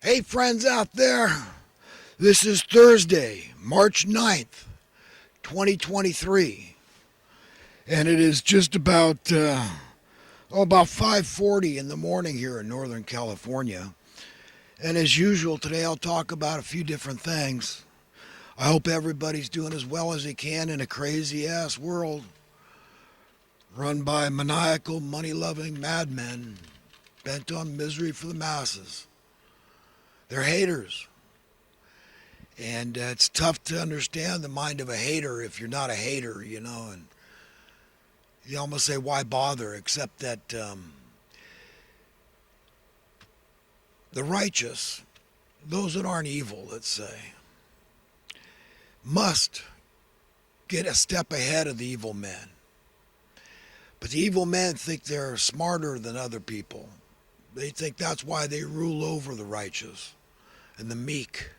Hey, friends out there. This is Thursday, March 9th, 2023. And it is just about 5:40 in the morning here in Northern California. And as usual, today I'll talk about a few different things. I hope everybody's doing as well as they can in a crazy ass world run by maniacal, money loving madmen bent on misery for the masses. They're haters. And it's tough to understand the mind of a hater if you're not a hater, and you almost say, why bother? Except that the righteous, those that aren't evil, let's say, must get a step ahead of the evil men. But the evil men think they're smarter than other people. They think that's why they rule over the righteous and the meek,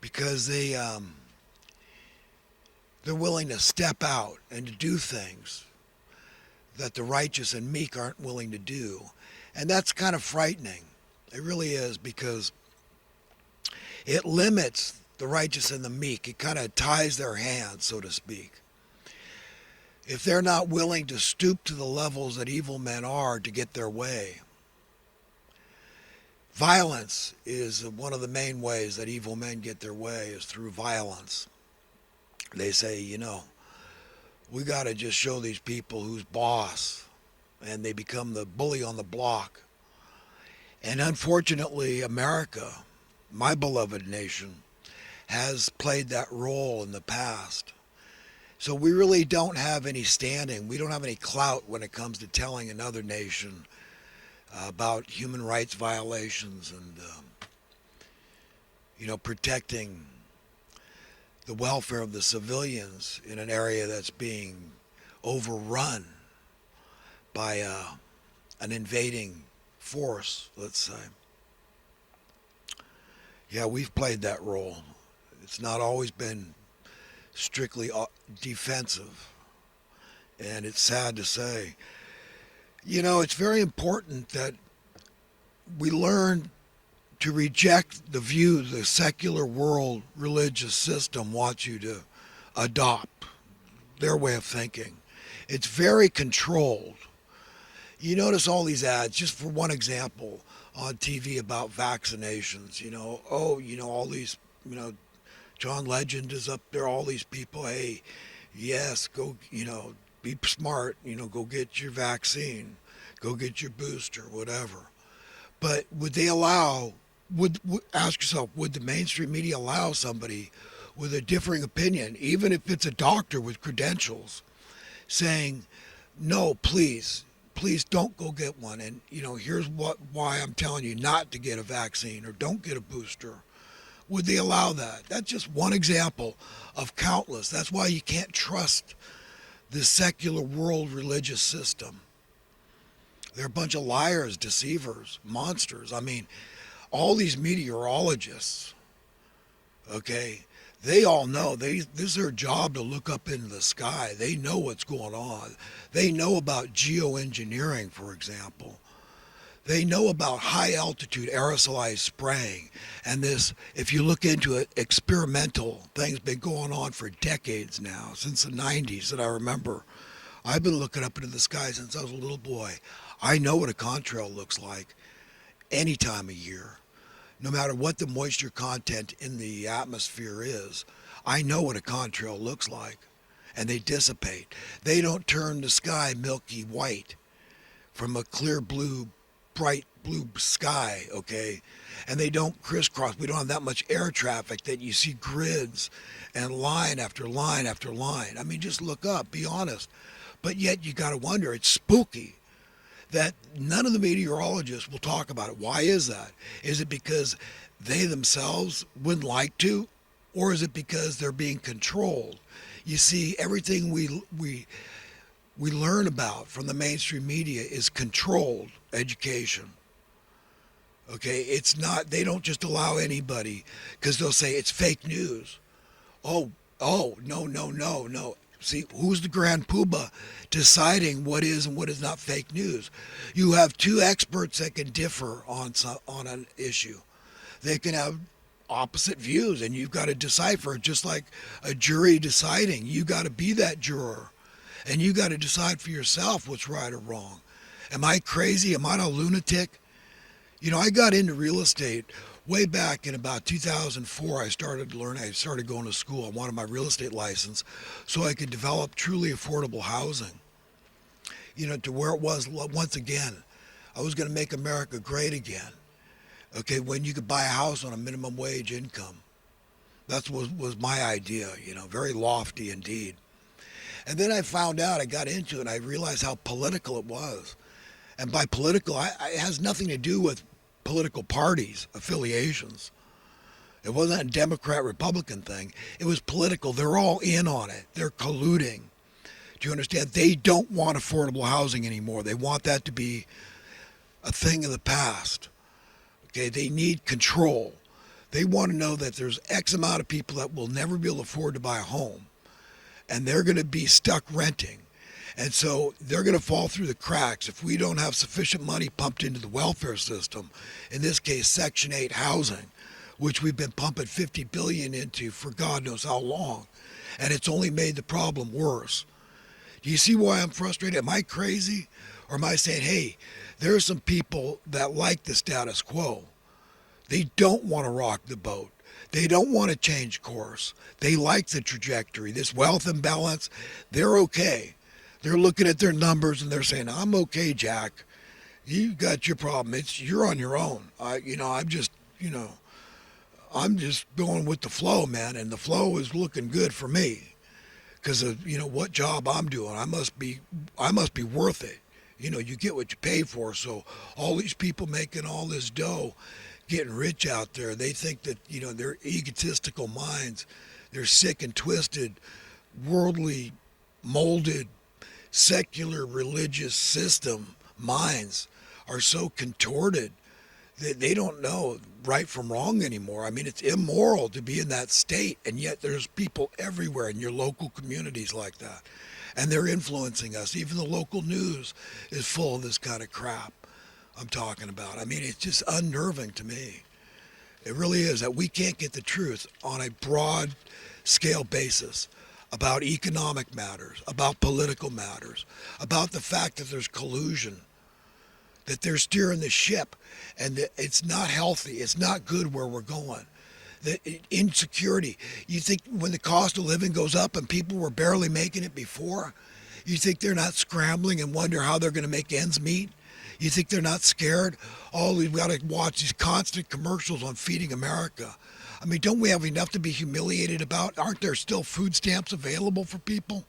because they're willing to step out and to do things that the righteous and meek aren't willing to do. And that's kind of frightening. It really is, because it limits the righteous and the meek. It kind of ties their hands, so to speak. If they're not willing to stoop to the levels that evil men are to get their way. Violence is one of the main ways that evil men get their way, is through violence. They say, we got to just show these people who's boss, and they become the bully on the block. And unfortunately, America, my beloved nation, has played that role in the past. So we really don't have any standing. We don't have any clout when it comes to telling another nation about human rights violations and, protecting the welfare of the civilians in an area that's being overrun by an invading force, let's say. Yeah, we've played that role. It's not always been strictly defensive, and it's sad to say. It's very important that we learn to reject the view the secular world religious system wants you to adopt, their way of thinking. It's very controlled. You notice all these ads, just for one example, on TV about vaccinations. All these, John Legend is up there, all these people, hey, yes, go, be smart, go get your vaccine, go get your booster, whatever. But would they allow, ask yourself, would the mainstream media allow somebody with a differing opinion, even if it's a doctor with credentials, saying, no, please don't go get one, and here's why I'm telling you not to get a vaccine or don't get a booster? Would they allow that? That's just one example of countless. That's why you can't trust the secular world religious system. They're a bunch of liars, deceivers, monsters. I mean, all these meteorologists, okay, they all know. This is their job to look up into the sky. They know what's going on. They know about geoengineering, for example. They know about high altitude aerosolized spraying. And this, if you look into it, experimental thing's been going on for decades now, since the 90s that I remember. I've been looking up into the sky since I was a little boy. I know what a contrail looks like any time of year. No matter what the moisture content in the atmosphere is, I know what a contrail looks like. And they dissipate. They don't turn the sky milky white from a clear blue, bright blue sky, okay? And they don't crisscross. We don't have that much air traffic that you see grids and line after line after line. I mean, just look up, be honest. But yet you got to wonder, it's spooky that none of the meteorologists will talk about it. Why is that? Is it because they themselves wouldn't like to? Or is it because they're being controlled? You see, everything we learn about from the mainstream media is controlled education. Okay, it's not, they don't just allow anybody, because they'll say it's fake news. Oh, no. See, who's the grand poobah deciding what is and what is not fake news? You have two experts that can differ on an issue. They can have opposite views, and you've got to decipher it just like a jury deciding. You got to be that juror, and you got to decide for yourself what's right or wrong. Am I crazy? Am I a lunatic? You know, I got into real estate way back in about 2004. I started learning. I started going to school. I wanted my real estate license so I could develop truly affordable housing. You know, to where it was once again. I was going to make America great again. Okay, when you could buy a house on a minimum wage income. That was my idea, you know, very lofty indeed. And then I found out, I got into it, and I realized how political it was. And by political, it has nothing to do with political parties, affiliations. It wasn't a Democrat Republican thing. It was political. They're all in on it. They're colluding. Do you understand? They don't want affordable housing anymore. They want that to be a thing of the past. Okay, they need control. They want to know that there's X amount of people that will never be able to afford to buy a home, and they're going to be stuck renting. And so they're going to fall through the cracks if we don't have sufficient money pumped into the welfare system, in this case Section 8 housing, which we've been pumping $50 billion into for God knows how long, and it's only made the problem worse. Do you see why I'm frustrated? Am I crazy? Or am I saying, hey, there are some people that like the status quo. They don't want to rock the boat. They don't want to change course. They like the trajectory, this wealth imbalance. They're okay. They're looking at their numbers and they're saying, I'm okay, Jack. You got your problem. You're on your own. I'm just going with the flow, man. And the flow is looking good for me because of, what job I'm doing. I must be worth it. You get what you pay for. So all these people making all this dough, getting rich out there, they think that, their egotistical minds, their sick and twisted, worldly, molded, secular religious system minds are so contorted that they don't know right from wrong anymore. I mean, it's immoral to be in that state, and yet there's people everywhere in your local communities like that. And they're influencing us. Even the local news is full of this kind of crap I'm talking about. I mean, it's just unnerving to me. It really is that we can't get the truth on a broad scale basis about economic matters, about political matters, about the fact that there's collusion, that they're steering the ship, and that it's not healthy, it's not good where we're going. The insecurity. You think when the cost of living goes up and people were barely making it before, you think they're not scrambling and wonder how they're going to make ends meet? You think they're not scared? Oh, we've got to watch these constant commercials on Feeding America. I mean, don't we have enough to be humiliated about? Aren't there still food stamps available for people?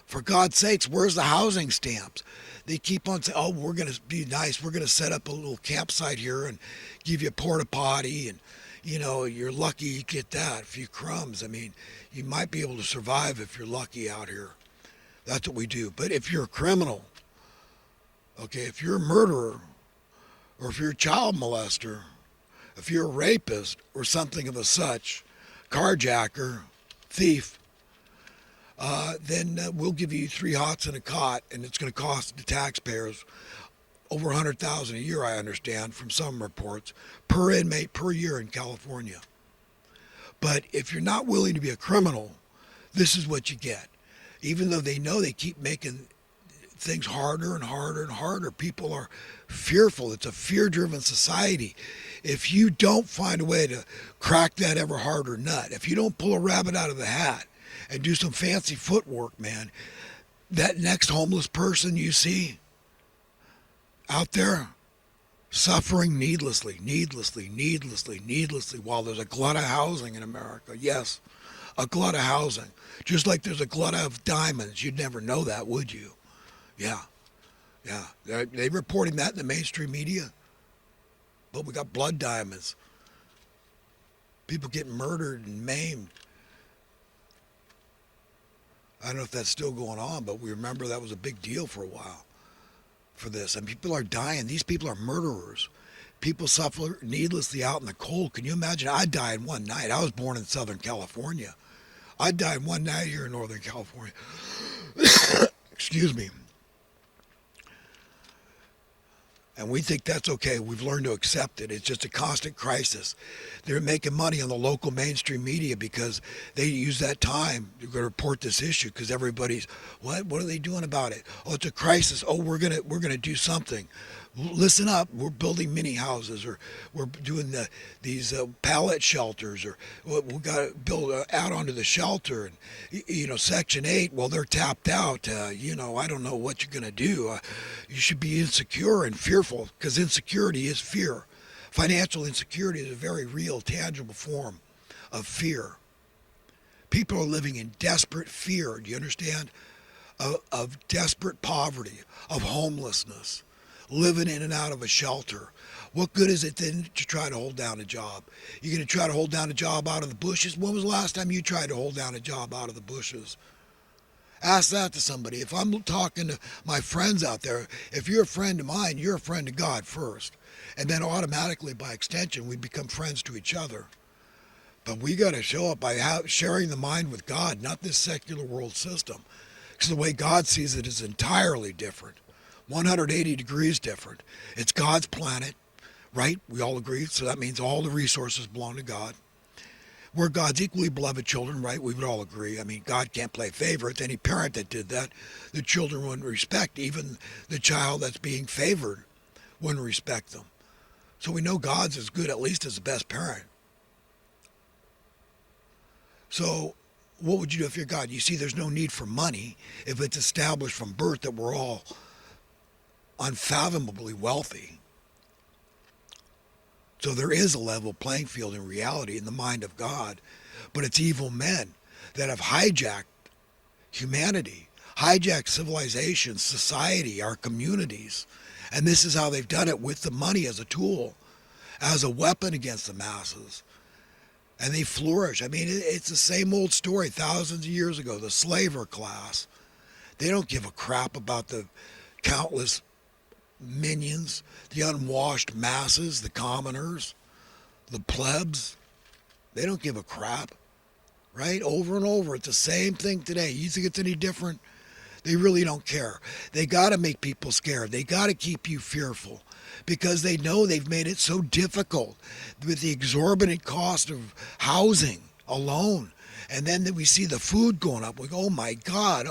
For God's sakes, where's the housing stamps? They keep on saying, oh, we're going to be nice. We're going to set up a little campsite here and give you a porta potty. And, you're lucky you get that. A few crumbs. I mean, you might be able to survive if you're lucky out here. That's what we do. But if you're a criminal, okay, if you're a murderer, or if you're a child molester, if you're a rapist or something of a such, carjacker, thief, then we'll give you 3 hots and a cot, and it's going to cost the taxpayers over $100,000 a year, I understand, from some reports, per inmate per year in California. But if you're not willing to be a criminal, this is what you get. Even though they know they keep making things harder and harder and harder, people are fearful. It's a fear-driven society. If you don't find a way to crack that ever harder nut, if you don't pull a rabbit out of the hat and do some fancy footwork, man, that next homeless person you see out there suffering needlessly, while there's a glut of housing in America. Yes, a glut of housing. Just like there's a glut of diamonds. You'd never know that, would you? Yeah. They're reporting that in the mainstream media. But we got blood diamonds. People getting murdered and maimed. I don't know if that's still going on, but we remember that was a big deal for a while for this. And people are dying. These people are murderers. People suffer needlessly out in the cold. Can you imagine? I died one night. I was born in Southern California. I died one night here in Northern California. Excuse me. And we think that's okay. We've learned to accept it. It's just a constant crisis. They're making money on the local mainstream media because they use that time to report this issue because everybody's, what are they doing about it? Oh, it's a crisis. Oh, we're gonna do something. Listen up. We're building mini houses, or we're doing these pallet shelters, or we got to build out onto the shelter. And Section 8. Well, they're tapped out. I don't know what you're gonna do. You should be insecure and fearful because insecurity is fear. Financial insecurity is a very real, tangible form of fear. People are living in desperate fear. Do you understand? Of desperate poverty, of homelessness, living in and out of a shelter. What good is it then to try to hold down a job? You're going to try to hold down a job out of the bushes? When was the last time you tried to hold down a job out of the bushes? Ask that to somebody. If I'm talking to my friends out there, if you're a friend of mine, you're a friend of God first. And then automatically, by extension, we become friends to each other. But we got to show up by sharing the mind with God, not this secular world system. Because the way God sees it is entirely different. 180 degrees different. It's God's planet, right? We all agree. So that means all the resources belong to God. We're God's equally beloved children, right? We would all agree. I mean, God can't play favorites. Any parent that did that, the children wouldn't respect. Even the child that's being favored wouldn't respect them. So we know God's as good, at least, as the best parent. So what would you do if you're God? You see, there's no need for money if it's established from birth that we're all unfathomably wealthy. So there is a level playing field in reality in the mind of God. But it's evil men that have hijacked humanity, hijacked civilization, society, our communities. And this is how they've done it, with the money as a tool, as a weapon against the masses. And they flourish. I mean, it's the same old story thousands of years ago. The slaver class, they don't give a crap about the countless minions, the unwashed masses, the commoners, the plebs. They don't give a crap, right? Over and over. It's the same thing today. You think it's any different? They really don't care. They got to make people scared. They got to keep you fearful because they know they've made it so difficult with the exorbitant cost of housing alone. And then we see the food going up. We go, oh my God,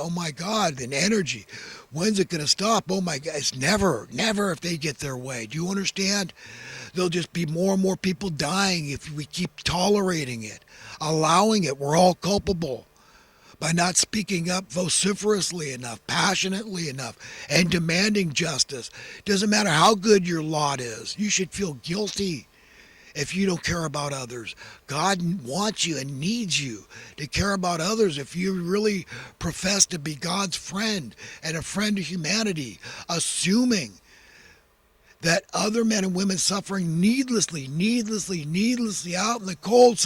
and energy. When's it going to stop? Oh my God, it's never if they get their way. Do you understand? There'll just be more and more people dying if we keep tolerating it, allowing it. We're all culpable by not speaking up vociferously enough, passionately enough, and demanding justice. Doesn't matter how good your lot is. You should feel guilty if you don't care about others. God wants you and needs you to care about others if you really profess to be God's friend and a friend of humanity, assuming that other men and women suffering needlessly out in the cold